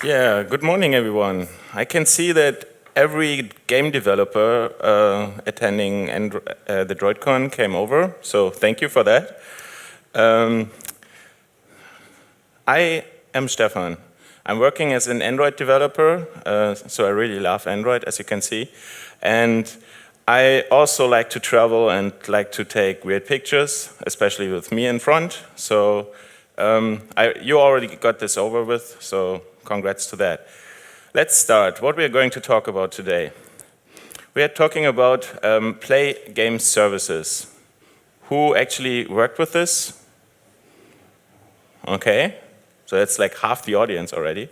Yeah, good morning, everyone. I can see that every game developer attending the droidCon came over, so thank you for that. I am Stefan. I'm working as an Android developer, so I really love Android, as you can see. And I also like to travel and like to take weird pictures, especially with me in front. So you already got this over with, so congrats to that. Let's start. What we are going to talk about today. We are talking about play game services. Who actually worked with this? Okay, so that's like half the audience already.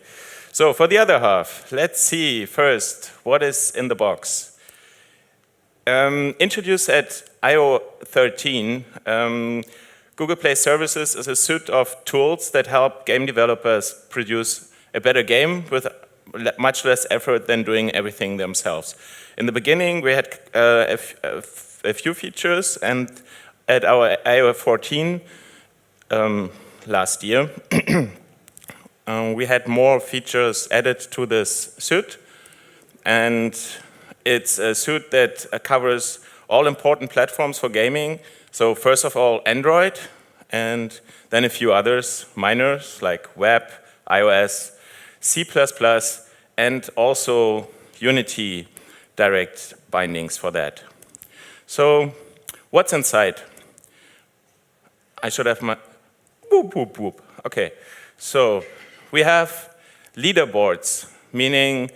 So for the other half, let's see first what is in the box. Introduced at I/O 13, Google Play Services is a suite of tools that help game developers produce a better game with much less effort than doing everything themselves. In the beginning, we had a few features, and at our I/O 14 last year, we had more features added to this suite, and it's a suite that covers all important platforms for gaming. So first of all, Android, and then a few others, minors like web, iOS, C++, and also Unity direct bindings for that. So what's inside? I should have my, whoop, whoop, whoop. Okay, so we have leaderboards, meaning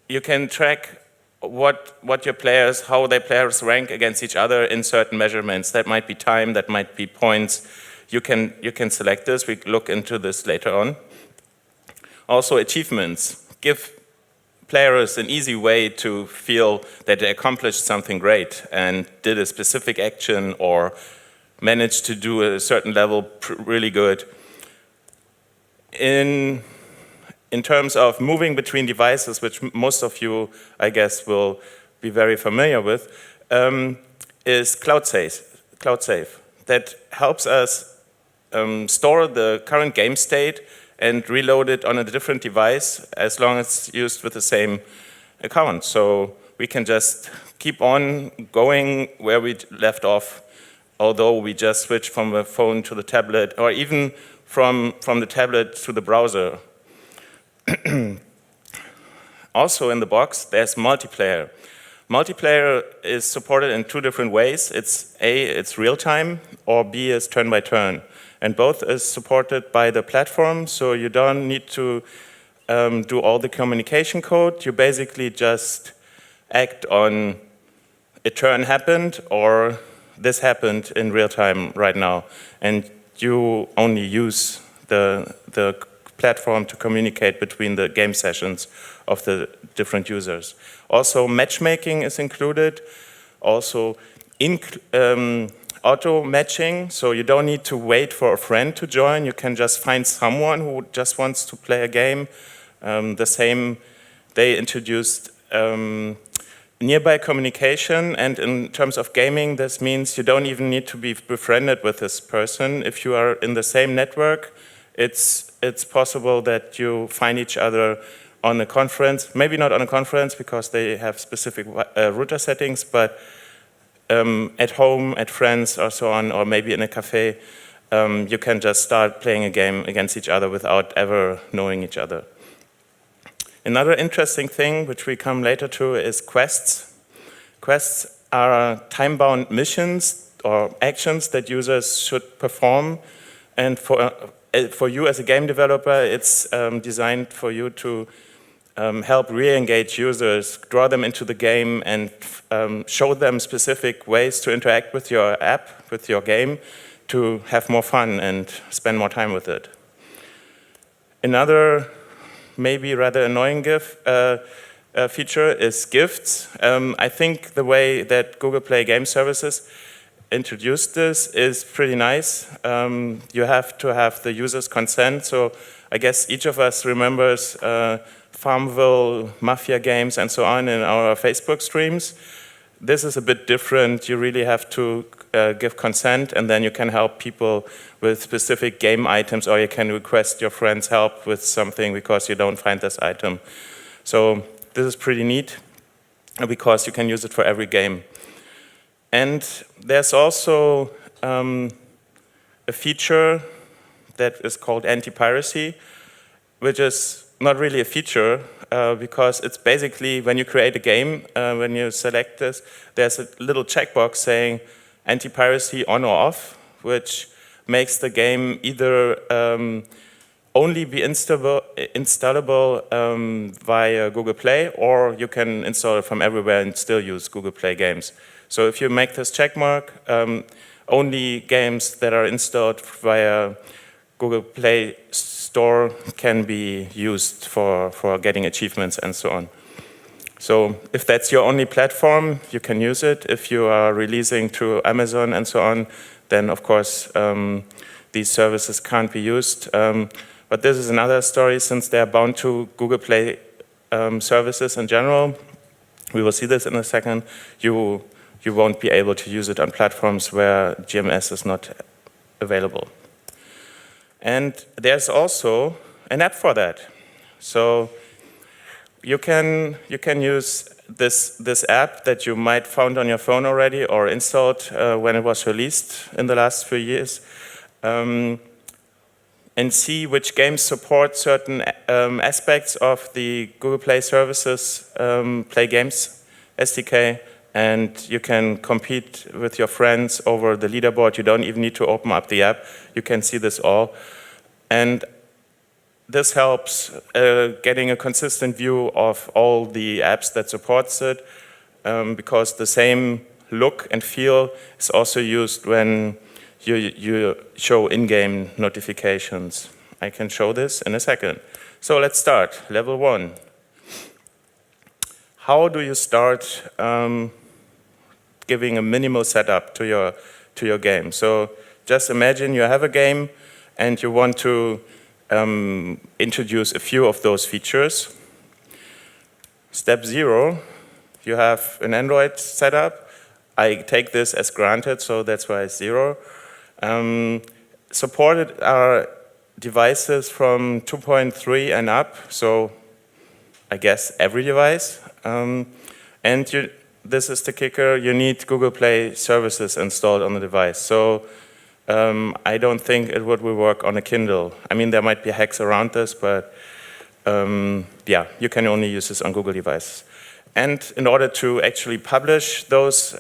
you can track what your players, how their players rank against each other in certain measurements. That might be time, that might be points. You can select this. We look into this later on. Also achievements. Give players an easy way to feel that they accomplished something great and did a specific action or managed to do a certain level really good. In terms of moving between devices, which most of you, I guess, will be very familiar with, is cloud save. That helps us store the current game state and reload it on a different device as long as it's used with the same account. So we can just keep on going where we left off, although we just switch from the phone to the tablet, or even from the tablet to the browser. Also in the box, there's multiplayer. Multiplayer is supported in two different ways. It's real-time, or B is turn-by-turn. And both is supported by the platform, so you don't need to do all the communication code. You basically just act on a turn happened, or this happened in real time right now. And you only use the platform to communicate between the game sessions of the different users. Also, matchmaking is included. Also, auto matching, so you don't need to wait for a friend to join. You can just find someone who just wants to play a game. The same, they introduced nearby communication, and in terms of gaming, this means you don't even need to be befriended with this person. If you are in the same network, it's possible that you find each other on a conference, maybe not on a conference because they have specific router settings, but at home, at friends, or so on, or maybe in a cafe, you can just start playing a game against each other without ever knowing each other. Another interesting thing, which we come later to, is quests. Quests are time-bound missions or actions that users should perform, and for you as a game developer, it's designed for you to help re-engage users, draw them into the game, and show them specific ways to interact with your app, with your game, to have more fun and spend more time with it. Another maybe rather annoying feature is gifts. I think the way that Google Play Game Services introduced this is pretty nice. You have to have the user's consent, so I guess each of us remembers Farmville, Mafia games, and so on in our Facebook streams. This is a bit different. You really have to give consent, and then you can help people with specific game items, or you can request your friends help with something because you don't find this item. So this is pretty neat because you can use it for every game. And there's also a feature that is called anti-piracy, which is not really a feature because it's basically when you create a game, when you select this, there's a little checkbox saying anti-piracy on or off, which makes the game either only be installable via Google Play, or you can install it from everywhere and still use Google Play games. So if you make this checkmark, only games that are installed via Google Play Store can be used for getting achievements and so on. So if that's your only platform, you can use it. If you are releasing to Amazon and so on, then of course these services can't be used. But this is another story, since they're bound to Google Play services in general. We will see this in a second. You won't be able to use it on platforms where GMS is not available. And there's also an app for that. So you can use this app that you might found on your phone already or installed when it was released in the last few years, and see which games support certain aspects of the Google Play Services Play Games SDK, and you can compete with your friends over the leaderboard. You don't even need to open up the app. You can see this all. And this helps getting a consistent view of all the apps that supports it, because the same look and feel is also used when you show in-game notifications. I can show this in a second. So let's start. Level 1. How do you start giving a minimal setup to your game? So just imagine you have a game and you want to introduce a few of those features. Step 0, you have an Android setup. I take this as granted, so that's why it's 0. Supported are devices from 2.3 and up, so I guess every device. This is the kicker, you need Google Play services installed on the device. So I don't think it would work on a Kindle. I mean, there might be hacks around this, but yeah, you can only use this on Google devices. And in order to actually publish those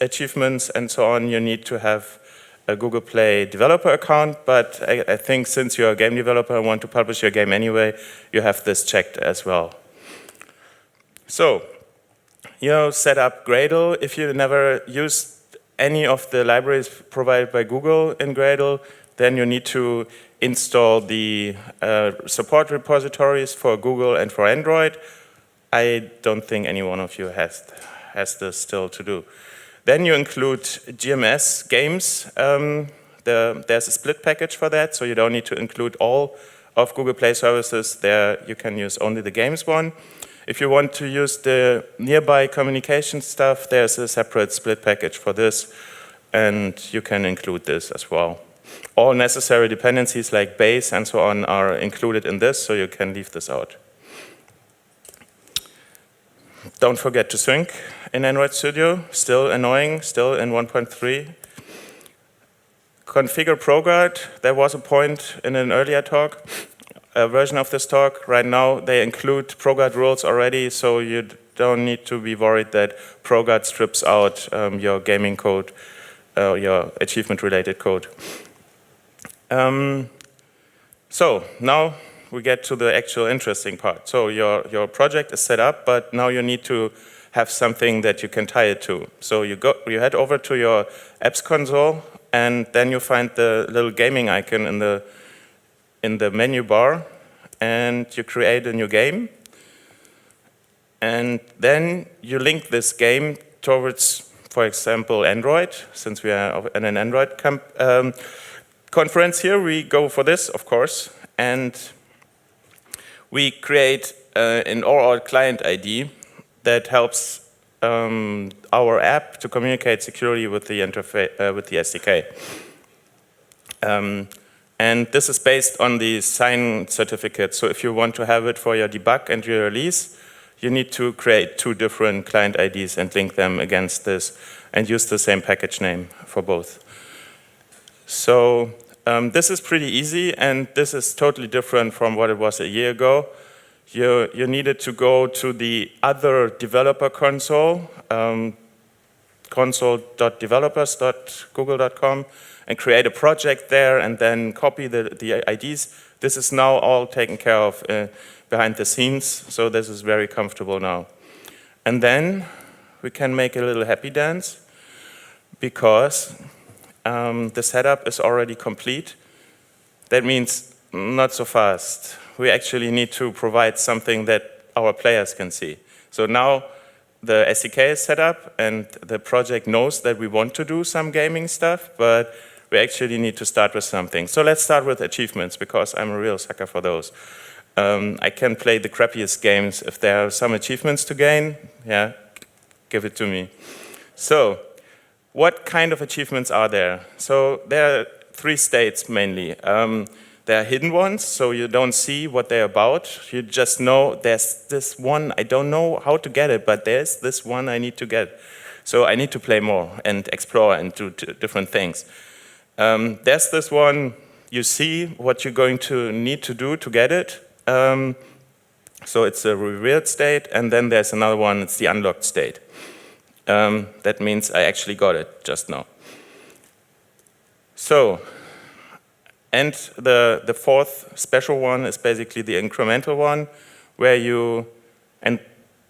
achievements and so on, you need to have a Google Play developer account, but I think since you're a game developer and want to publish your game anyway, you have this checked as well. So, you set up Gradle. If you never used any of the libraries provided by Google in Gradle, then you need to install the support repositories for Google and for Android. I don't think any one of you has this still to do. Then you include GMS games. There's a split package for that, so you don't need to include all of Google Play services. There you can use only the games one. If you want to use the nearby communication stuff, there's a separate split package for this, and you can include this as well. All necessary dependencies like base and so on are included in this, so you can leave this out. Don't forget to sync in Android Studio, still annoying, still in 1.3. Configure ProGuard, there was a point in an earlier talk, a version of this talk. Right now they include ProGuard rules already, so you don't need to be worried that ProGuard strips out your gaming code, your achievement-related code. So now we get to the actual interesting part. So your project is set up, but now you need to have something that you can tie it to. So you head over to your apps console, and then you find the little gaming icon in the menu bar, and you create a new game. And then you link this game towards, for example, Android. Since we are in an Android conference here, we go for this, of course. And we create an overall client ID that helps our app to communicate securely with the interface with the SDK. And this is based on the sign certificate. So if you want to have it for your debug and your release, you need to create 2 different client IDs and link them against this and use the same package name for both. So this is pretty easy, and this is totally different from what it was a year ago. You needed to go to the other developer console, console.developers.google.com, and create a project there and then copy the IDs. This is now all taken care of behind the scenes, so this is very comfortable now. And then we can make a little happy dance because the setup is already complete. That means not so fast. We actually need to provide something that our players can see. So now the SDK is set up and the project knows that we want to do some gaming stuff, but we actually need to start with something. So let's start with achievements, because I'm a real sucker for those. I can play the crappiest games. If there are some achievements to gain, yeah, give it to me. So what kind of achievements are there? So there are 3 states mainly. There are hidden ones, so you don't see what they're about. You just know there's this one, I don't know how to get it, but there's this one I need to get. So I need to play more and explore and do different things. There's this one, you see what you're going to need to do to get it. So it's a revealed state, and then there's another one, it's the unlocked state. That means I actually got it just now. So, and the 4th special one is basically the incremental one, where you, and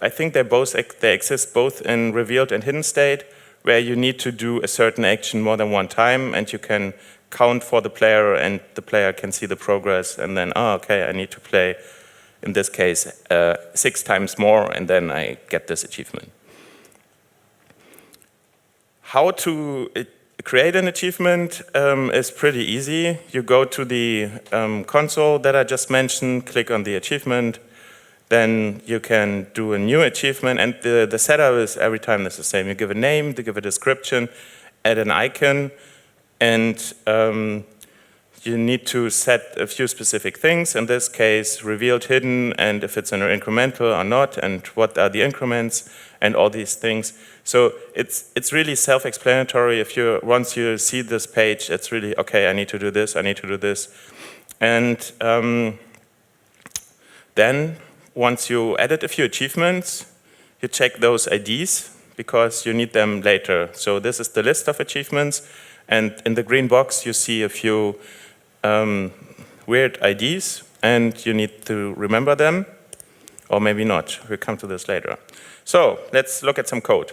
I think they exist both in revealed and hidden state, where you need to do a certain action more than one time, and you can count for the player, and the player can see the progress, and then, oh, okay, I need to play, in this case, 6 times more, and then I get this achievement. How to create an achievement is pretty easy. You go to the console that I just mentioned, click on the achievement, then you can do a new achievement, and the setup is every time is the same. You give a name, you give a description, add an icon, and you need to set a few specific things. In this case, revealed, hidden, and if it's an incremental or not, and what are the increments, and all these things. So it's really self-explanatory. Once you see this page, it's really, okay, I need to do this, I need to do this. And then, once you added a few achievements, you check those IDs, because you need them later. So this is the list of achievements, and in the green box, you see a few weird IDs, and you need to remember them, or maybe not. We'll come to this later. So let's look at some code.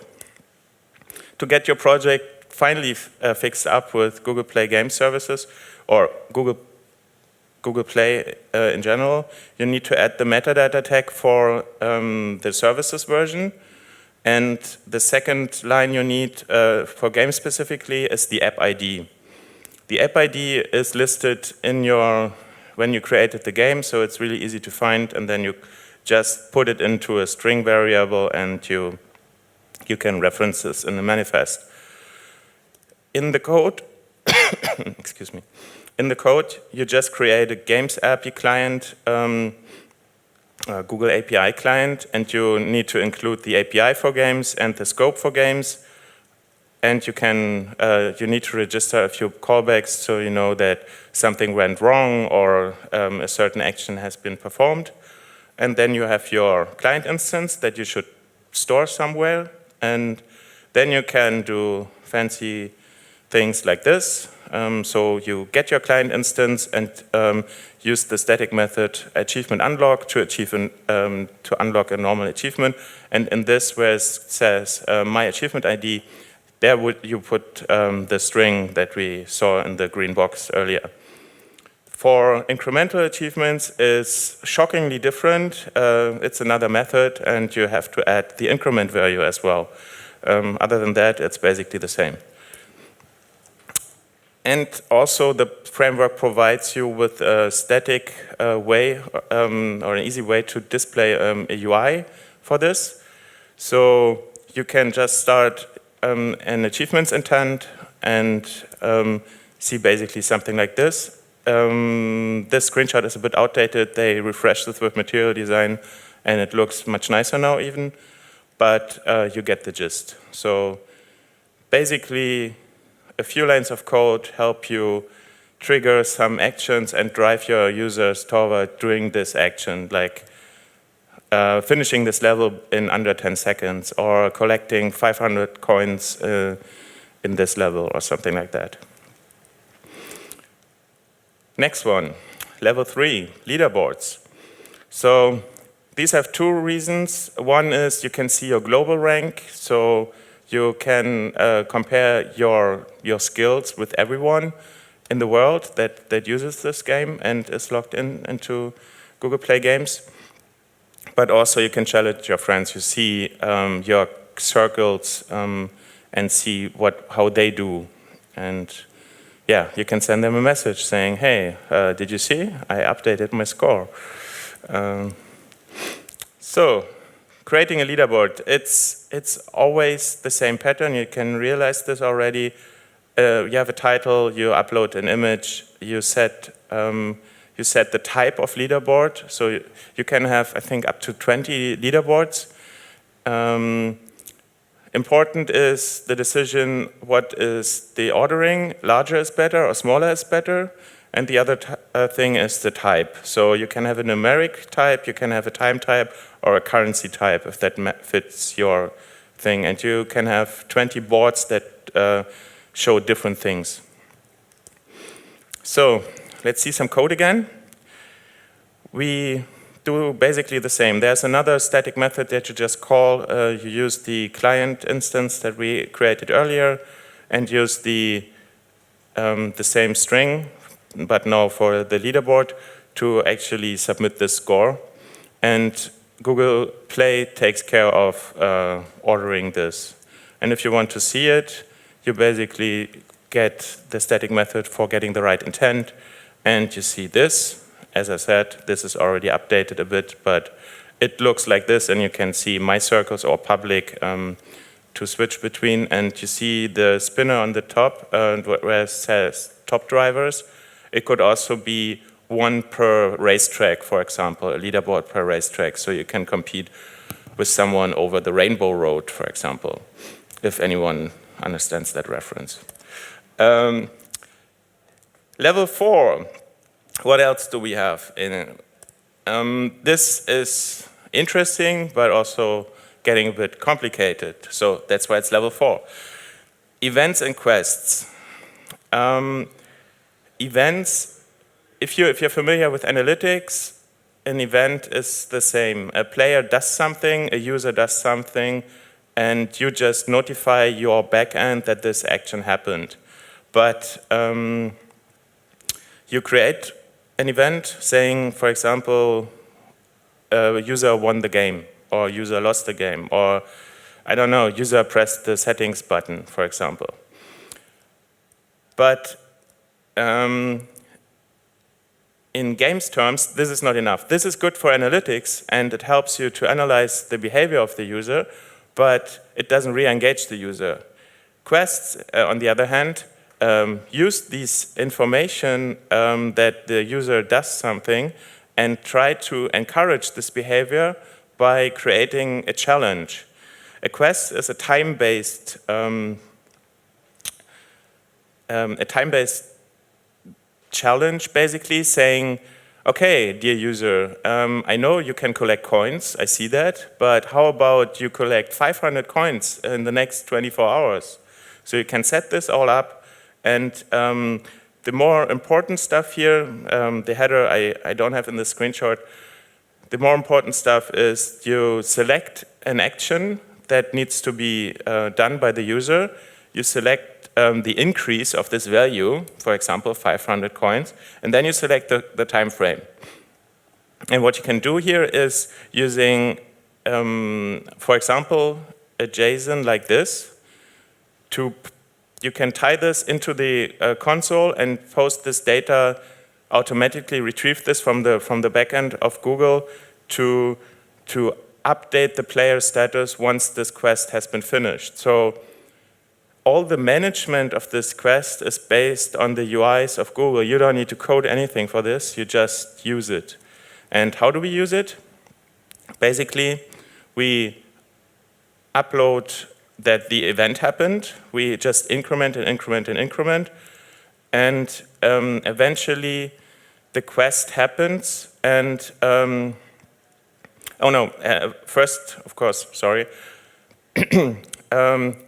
To get your project finally fixed up with Google Play Game Services, or Google Play in general, you need to add the metadata tag for the services version. And the second line you need for game specifically is the app ID. The app ID is listed in when you created the game, so it's really easy to find, and then you just put it into a string variable, and you can reference this in the manifest. In the code, excuse me, in the code, you just create a Games API client, Google API client, and you need to include the API for games and the scope for games. And you need to register a few callbacks so you know that something went wrong or a certain action has been performed. And then you have your client instance that you should store somewhere. And then you can do fancy things like this. So you get your client instance and use the static method achievement unlock to unlock a normal achievement. And in this, where it says my achievement ID, there you put the string that we saw in the green box earlier. For incremental achievements, it's shockingly different. It's another method, and you have to add the increment value as well. Other than that, it's basically the same. And also, the framework provides you with a static way or an easy way to display a UI for this. So you can just start an achievements intent and see basically something like this. This screenshot is a bit outdated. They refreshed this with material design, and it looks much nicer now even, but you get the gist. So basically, a few lines of code help you trigger some actions and drive your users toward doing this action, like finishing this level in under 10 seconds, or collecting 500 coins in this level, or something like that. Next one, level 3, leaderboards. So these have two reasons. One is you can see your global rank, so you can compare your skills with everyone in the world that uses this game and is logged into Google Play games. But also you can challenge your friends. You see your circles and see how they do. And yeah, you can send them a message saying, hey, did you see? I updated my score. So creating a leaderboard, it's always the same pattern. You can realize this already. You have a title, you upload an image, you set the type of leaderboard. So you can have, I think, up to 20 leaderboards. Important is the decision, what is the ordering, larger is better or smaller is better. And the other thing is the type. So you can have a numeric type, you can have a time type, or a currency type if that fits your thing. And you can have 20 boards that show different things. So let's see some code again. We do basically the same. There's another static method that you just call. You use the client instance that we created earlier and use the same string, but now for the leaderboard, to actually submit this score. And Google Play takes care of ordering this. And if you want to see it, you basically get the static method for getting the right intent, and you see this. As I said, this is already updated a bit, but it looks like this, and you can see my circles or public to switch between, and you see the spinner on the top where it says top drivers. It could also be one per racetrack, for example, a leaderboard per racetrack, so you can compete with someone over the Rainbow Road, for example, if anyone understands that reference. Level 4. What else do we have in it? This is interesting, but also getting a bit complicated. So that's why it's level 4. Events and quests. Events, if you're familiar with analytics, an event is the same. A player does something, a user does something, and you just notify your backend that this action happened. But you create an event saying, for example, user won the game, or user lost the game, or, I don't know, user pressed the settings button, for example. But in games terms, this is not enough. This is good for analytics, and it helps you to analyze the behavior of the user, but it doesn't re-engage the user. Quests, on the other hand, use this information that the user does something and try to encourage this behavior by creating a challenge. A quest is a time-based challenge, basically saying, okay, dear user, I know you can collect coins, I see that, but how about you collect 500 coins in the next 24 hours? So you can set this all up. And the more important stuff here, the header I don't have in the screenshot, the more important stuff is you select an action that needs to be done by the user. You select the increase of this value, for example, 500 coins, and then you select the time frame. And what you can do here is using, for example, a JSON like this. You can tie this into the console and post this data, automatically retrieve this from the backend of Google to update the player status once this quest has been finished. So all the management of this quest is based on the UIs of Google. You don't need to code anything for this, you just use it. And how do we use it? Basically, we upload that the event happened. We just increment and increment and increment. And eventually, the quest happens. And, first, of course, sorry.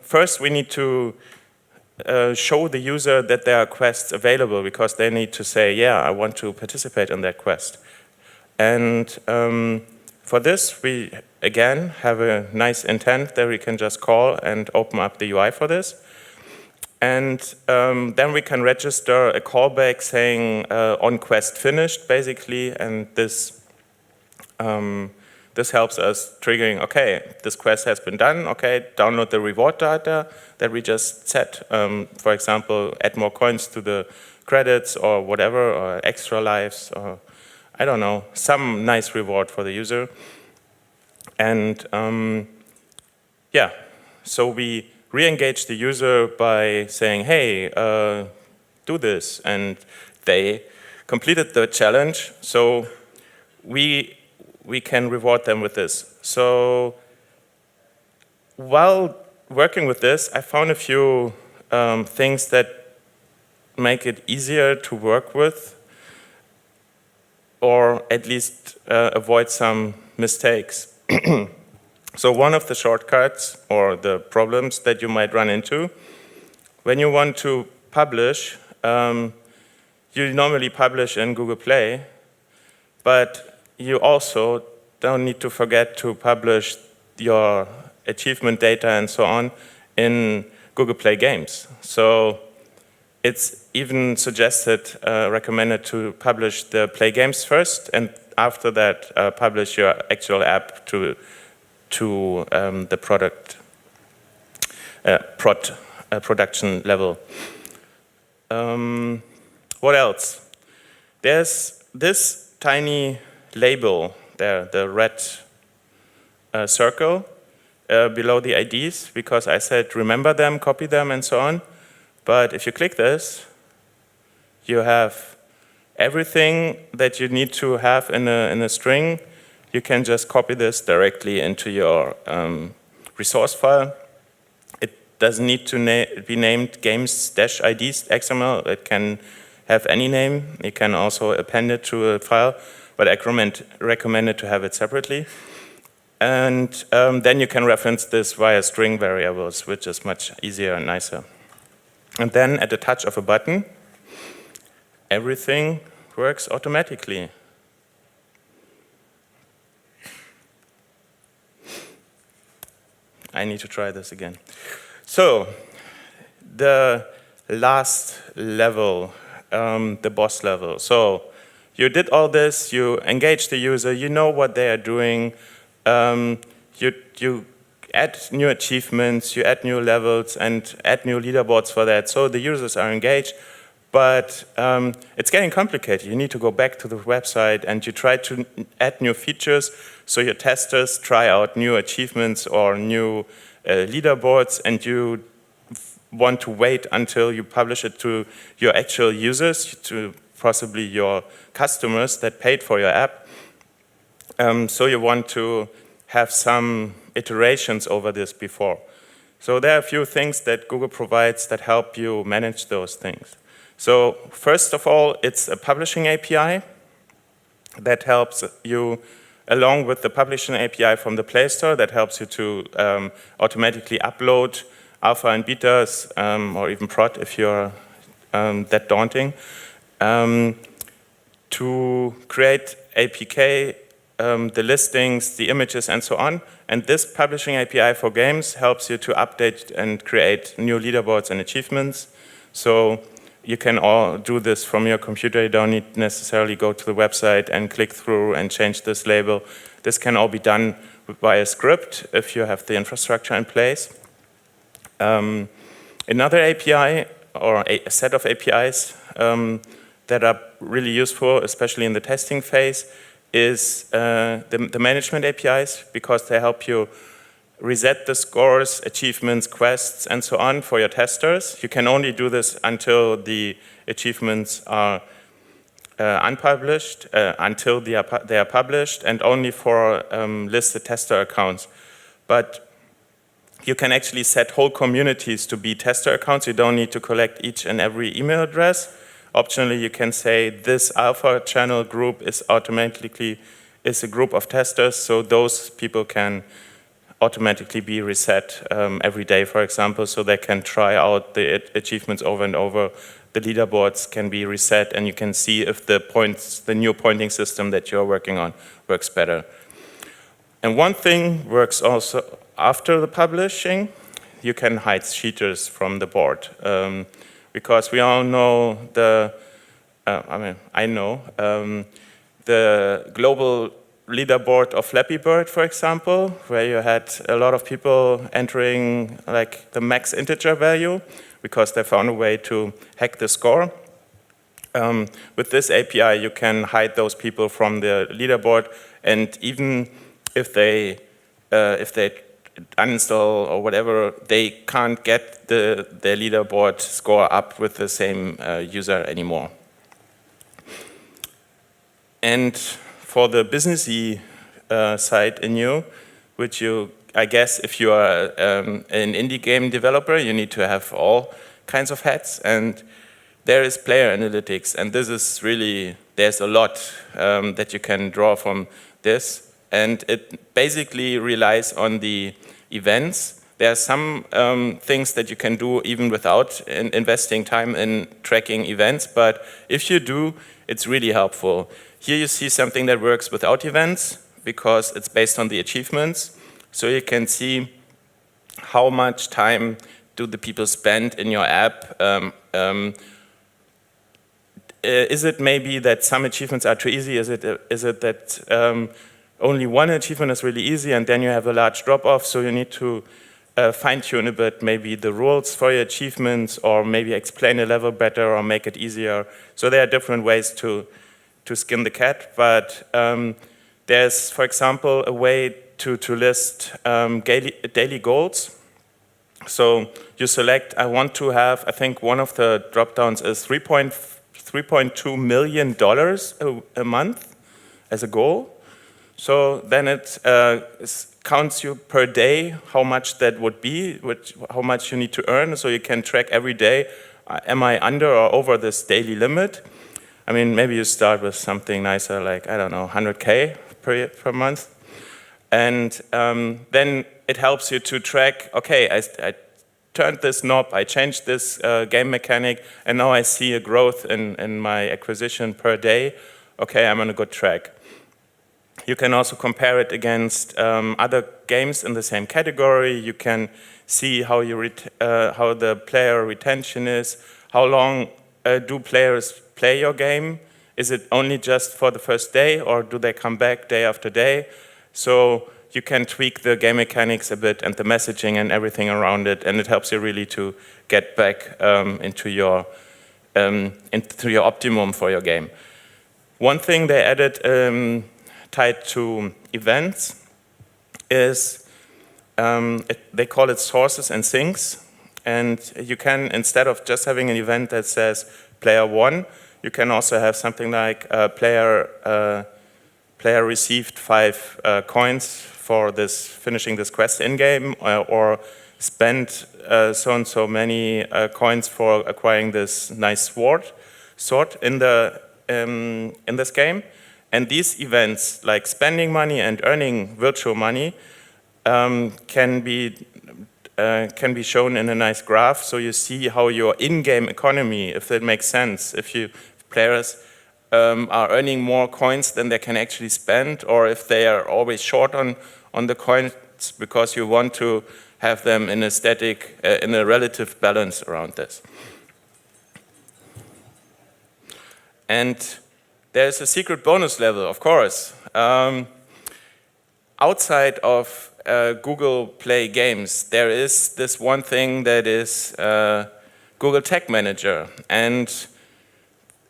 First, we need to show the user that there are quests available, because they need to say, yeah, I want to participate in that quest. And for this, we, again, have a nice intent that we can just call and open up the UI for this. And then we can register a callback saying on quest finished, basically, and this helps us triggering, okay, this quest has been done, okay, download the reward data that we just set. For example, add more coins to the credits or whatever, or extra lives, or I don't know, some nice reward for the user. And yeah, so we re-engage the user by saying, hey, do this. And they completed the challenge, so we can reward them with this. So while working with this, I found a few things that make it easier to work with, or at least avoid some mistakes. So one of the shortcuts or the problems that you might run into, when you want to publish, you normally publish in Google Play, but you also don't need to forget to publish your achievement data and so on in Google Play Games. So it's even suggested, recommended to publish the Play Games first, and after that, publish your actual app to the production level. What else? There's this tiny label there, the red circle below the IDs, because I said remember them, copy them, and so on. But if you click this, you have everything that you need to have in a string. You can just copy this directly into your resource file. It doesn't need to be named games-ids XML. It can have any name. You can also append it to a file, but I recommend it to have it separately. And then you can reference this via string variables, which is much easier and nicer. And then at the touch of a button, everything works automatically. I need to try this again. So the last level, the boss level. So you did all this, you engage the user, you know what they are doing, you add new achievements, you add new levels, and add new leaderboards for that. So the users are engaged, but it's getting complicated. You need to go back to the website and you try to add new features, so your testers try out new achievements or new leaderboards, and you want to wait until you publish it to your actual users, to possibly your customers that paid for your app. So you want to have some iterations over this before. So there are a few things that Google provides that help you manage those things. So first of all, it's a publishing API that helps you, along with the publishing API from the Play Store, that helps you to automatically upload alpha and betas, or even prod if you're that daunting, to create APK, the listings, the images, and so on. And this publishing API for games helps you to update and create new leaderboards and achievements. So you can all do this from your computer. You don't need necessarily go to the website and click through and change this label. This can all be done via script if you have the infrastructure in place. Another API, or a set of APIs that are really useful, especially in the testing phase, is the management APIs, because they help you reset the scores, achievements, quests, and so on for your testers. You can only do this until the achievements are unpublished, until they are published, and only for listed tester accounts. But you can actually set whole communities to be tester accounts. You don't need to collect each and every email address. Optionally, you can say this alpha channel group is automatically a group of testers, so those people can automatically be reset every day, for example, so they can try out the achievements over and over. The leaderboards can be reset, and you can see if the new pointing system that you're working on works better. And one thing works also after the publishing. You can hide cheaters from the board, because we all know I know the global leaderboard of Flappy Bird, for example, where you had a lot of people entering like the max integer value because they found a way to hack the score. With this API, you can hide those people from the leaderboard, and even if they uninstall or whatever, they can't get the leaderboard score up with the same user anymore. And for the businessy side in you, which I guess if you are an indie game developer, you need to have all kinds of hats, and there is player analytics, and this is really, there's a lot that you can draw from this, and it basically relies on the events. There are some things that you can do even without investing time in tracking events, but if you do, it's really helpful. Here you see something that works without events because it's based on the achievements. So you can see how much time do the people spend in your app. Is it maybe that some achievements are too easy? Is it that only one achievement is really easy and then you have a large drop-off, so you need to fine-tune a bit maybe the rules for your achievements, or maybe explain a level better or make it easier. So there are different ways to skin the cat, but there's, for example, a way to list daily goals. So you select, I want to have, I think one of the drop-downs is $3.2 million a month as a goal. So then it counts you per day how much that would be, how much you need to earn, so you can track every day, am I under or over this daily limit? I mean, maybe you start with something nicer like, I don't know, 100K per month. And then it helps you to track, okay, I turned this knob, I changed this game mechanic, and now I see a growth in my acquisition per day. Okay, I'm on a good track. You can also compare it against other games in the same category. You can see how the player retention is, how long do players play your game. Is it only just for the first day, or do they come back day after day? So you can tweak the game mechanics a bit and the messaging and everything around it, and it helps you really to get back into your optimum for your game. One thing they added tied to events is they call it sources and sinks, and you can, instead of just having an event that says player 1, you can also have something like player received 5 coins for finishing this quest in-game, or spent so and so many coins for acquiring this nice sword in this game. And these events, like spending money and earning virtual money, can be shown in a nice graph. So you see how your in-game economy, if it makes sense, if players are earning more coins than they can actually spend, or if they are always short on the coins because you want to have them in a relative balance around this. And there's a secret bonus level, of course. Outside of Google Play games, there is this one thing that is Google Tag Manager. And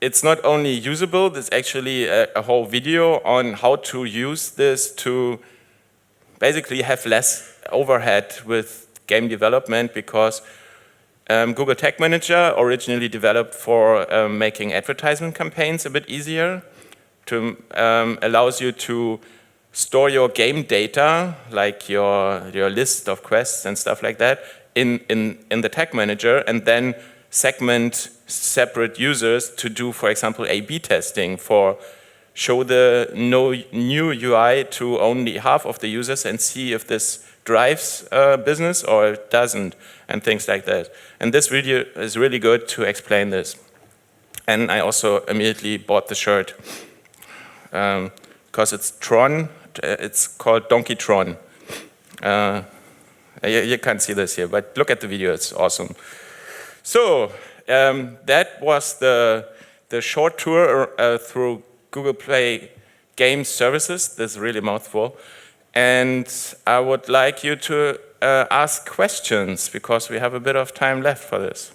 it's not only usable, there's actually a whole video on how to use this to basically have less overhead with game development, because Google Tag Manager originally developed for making advertisement campaigns a bit easier, to allows you to store your game data, like your list of quests and stuff like that, in the Tag Manager, and then segment separate users to do, for example, A/B testing, for show the new UI to only half of the users and see if this drives business or it doesn't, and things like that. And this video is really good to explain this. And I also immediately bought the shirt, because it's Tron. It's called Donkey Tron. You can't see this here, but look at the video, it's awesome. So that was the short tour through Google Play Game Services. This is really a mouthful. And I would like you to ask questions, because we have a bit of time left for this.